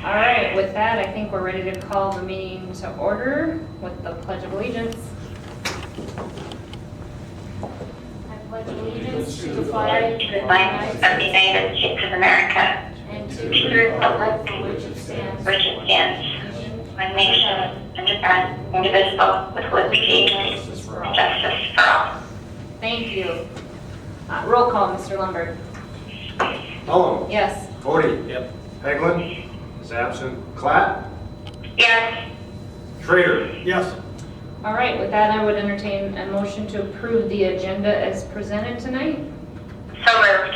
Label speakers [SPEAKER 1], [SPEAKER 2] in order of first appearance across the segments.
[SPEAKER 1] All right, with that, I think we're ready to call the meeting to order with the Pledge of Allegiance. I pledge allegiance to the flag of the
[SPEAKER 2] United States of America,
[SPEAKER 1] and to
[SPEAKER 2] to
[SPEAKER 1] the
[SPEAKER 2] the republic
[SPEAKER 1] for which it stands,
[SPEAKER 2] which it stands, one nation, under God, indivisible, with liberty and
[SPEAKER 1] justice for all.
[SPEAKER 2] justice for all.
[SPEAKER 1] Thank you. Roll call, Mr. Lundberg.
[SPEAKER 3] Mullin.
[SPEAKER 1] Yes.
[SPEAKER 3] Bodie. Yep. Haglund is absent. Klatt.
[SPEAKER 2] Yes,
[SPEAKER 3] Schrader. Yes.
[SPEAKER 1] All right, with that, I would entertain a motion to approve the agenda as presented tonight.
[SPEAKER 2] so moved.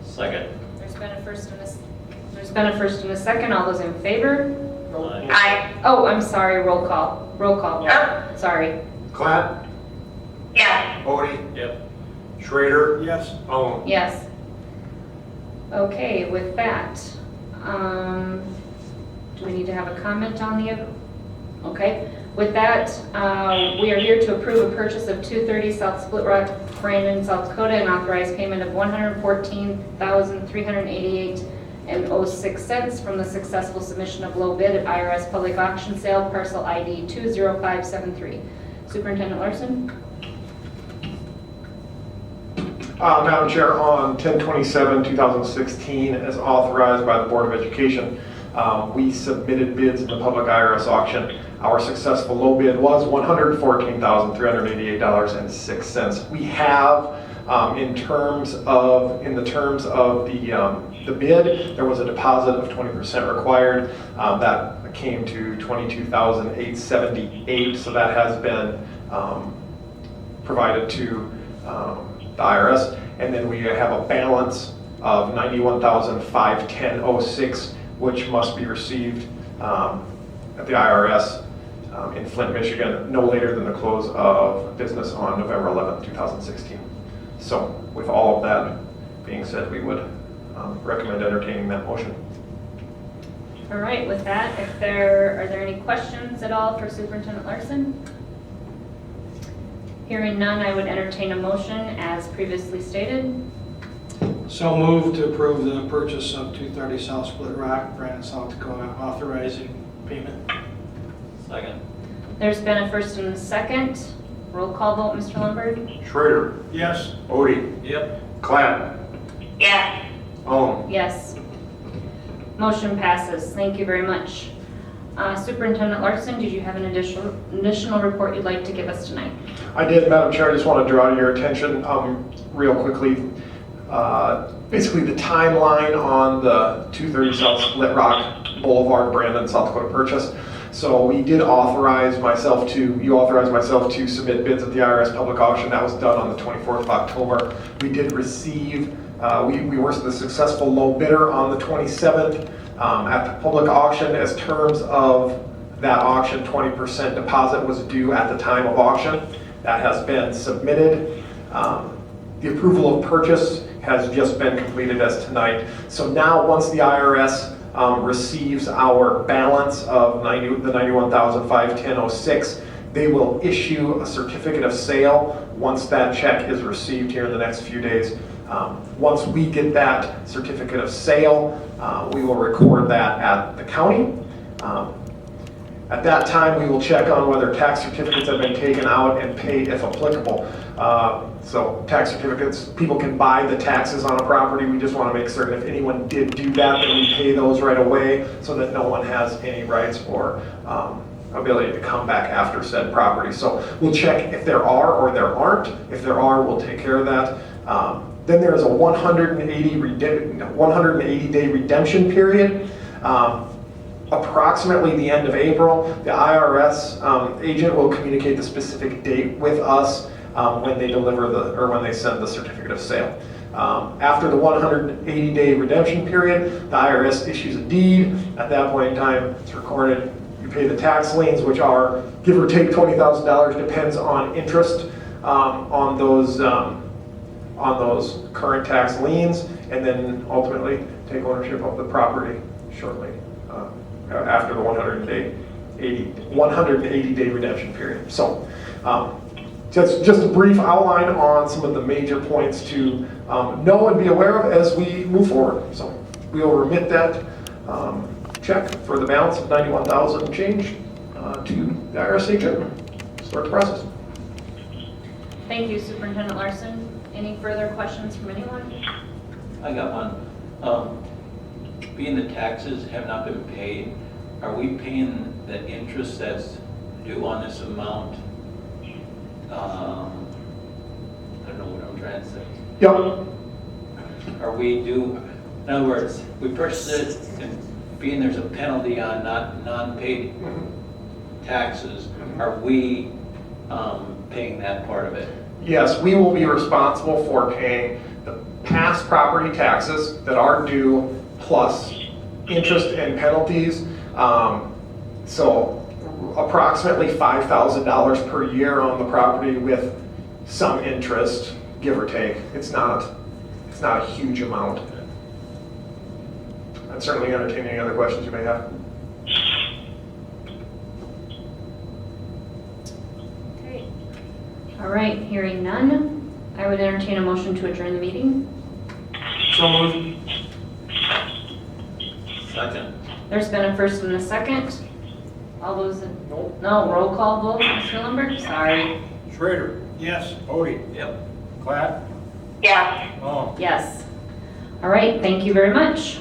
[SPEAKER 4] Second.
[SPEAKER 1] There's been a first and a second. All those in favor?
[SPEAKER 2] Aye.
[SPEAKER 1] Oh, I'm sorry, roll call. Roll call.
[SPEAKER 2] Oh.
[SPEAKER 1] Sorry.
[SPEAKER 3] Klatt.
[SPEAKER 2] Yes,
[SPEAKER 3] Bodie.
[SPEAKER 4] Yep.
[SPEAKER 3] Schrader. Yes. Mullin.
[SPEAKER 1] Yes. Okay, with that, do we need to have a comment on the, okay. With that, we are here to approve a purchase of 230 South Split Rock, Brandon, South Dakota, and authorize payment of $114,388.06 from the successful submission of low bid at IRS public auction sale, parcel ID 20573. Superintendent Larson?
[SPEAKER 5] Madam Chair, on 10/27/2016, as authorized by the Board of Education, we submitted bids in the public IRS auction. Our successful low bid was $114,388.06. We have, in the terms of the bid, there was a deposit of 20% required. That came to $22,878, so that has been provided to the IRS, and then we have a balance of $91,510.06, which must be received at the IRS in Flint, Michigan, no later than the close of business on November 11th, 2016. So with all of that being said, we would recommend entertaining that motion.
[SPEAKER 1] All right, with that, are there any questions at all for Superintendent Larson? Hearing none, I would entertain a motion as previously stated.
[SPEAKER 6] So moved to approve the purchase of 230 South Split Rock, Brandon, South Dakota, authorizing payment.
[SPEAKER 4] Second.
[SPEAKER 1] There's been a first and a second. Roll call vote, Mr. Lundberg?
[SPEAKER 3] Schrader.
[SPEAKER 6] Yes.
[SPEAKER 3] Bodie.
[SPEAKER 4] Yep.
[SPEAKER 3] Klatt.
[SPEAKER 2] yes,
[SPEAKER 3] Mullin.
[SPEAKER 1] Yes. Motion passes. Thank you very much. Superintendent Larson, did you have an additional report you'd like to give us tonight?
[SPEAKER 5] I did, Madam Chair. I just want to draw to your attention real quickly. Basically, the timeline on the 230 South Split Rock Boulevard, Brandon, South Dakota purchase. So we did you authorized myself to submit bids at the IRS public auction. That was done on the 24th of October. We did receive, we were the successful low bidder on the 27th. At the public auction, as terms of that auction, 20% deposit was due at the time of auction. That has been submitted. The approval of purchase has just been completed as tonight. So now, once the IRS receives our balance of the $91,510.06, they will issue a certificate of sale once that check is received here in the next few days. Once we get that certificate of sale, we will record that at the county. At that time, we will check on whether tax certificates have been taken out and paid if applicable. So tax certificates, people can buy the taxes on a property. We just want to make certain if anyone did do that, then we pay those right away so that no one has any rights or ability to come back after said property. So we'll check if there are or there aren't. If there are, we'll take care of that. Then there is a 180-day redemption period. Approximately the end of April, the IRS agent will communicate the specific date with us when they deliver when they send the certificate of sale. After the 180-day redemption period, the IRS issues a deed. At that point in time, it's recorded. You pay the tax liens, which are give or take $20,000, depends on interest on those current tax liens, and then ultimately take ownership of the property shortly after the 180-day redemption period. So just a brief outline on some of the major points to know and be aware of as we move forward. So we will remit that check for the balance of 91,000 change to the IRS agent. Start the process.
[SPEAKER 1] Thank you, Superintendent Larson. Any further questions from anyone?
[SPEAKER 4] I got one. Being the taxes have not been paid, are we paying the interest that's due on this amount? I don't know what I'm trying to say.
[SPEAKER 5] Yep.
[SPEAKER 4] Are we due, in other words, we purchased it and being there's a penalty on non-paid taxes, are we paying that part of it?
[SPEAKER 5] Yes, we will be responsible for paying the past property taxes that are due plus interest and penalties. So approximately $5,000 per year on the property with some interest, give or take. It's not a huge amount. I'd certainly entertain any other questions you may have.
[SPEAKER 1] Okay. All right, hearing none, I would entertain a motion to adjourn the meeting.
[SPEAKER 6] So moved.
[SPEAKER 4] Second.
[SPEAKER 1] There's been a first and a second. All those, no, roll call vote, Mr. Lundberg, sorry.
[SPEAKER 3] Schrader,
[SPEAKER 6] Yes.
[SPEAKER 3] Bodie,
[SPEAKER 4] Yep.
[SPEAKER 3] Platt,
[SPEAKER 2] Yes.
[SPEAKER 3] Long.
[SPEAKER 1] Yes. All right, thank you very much.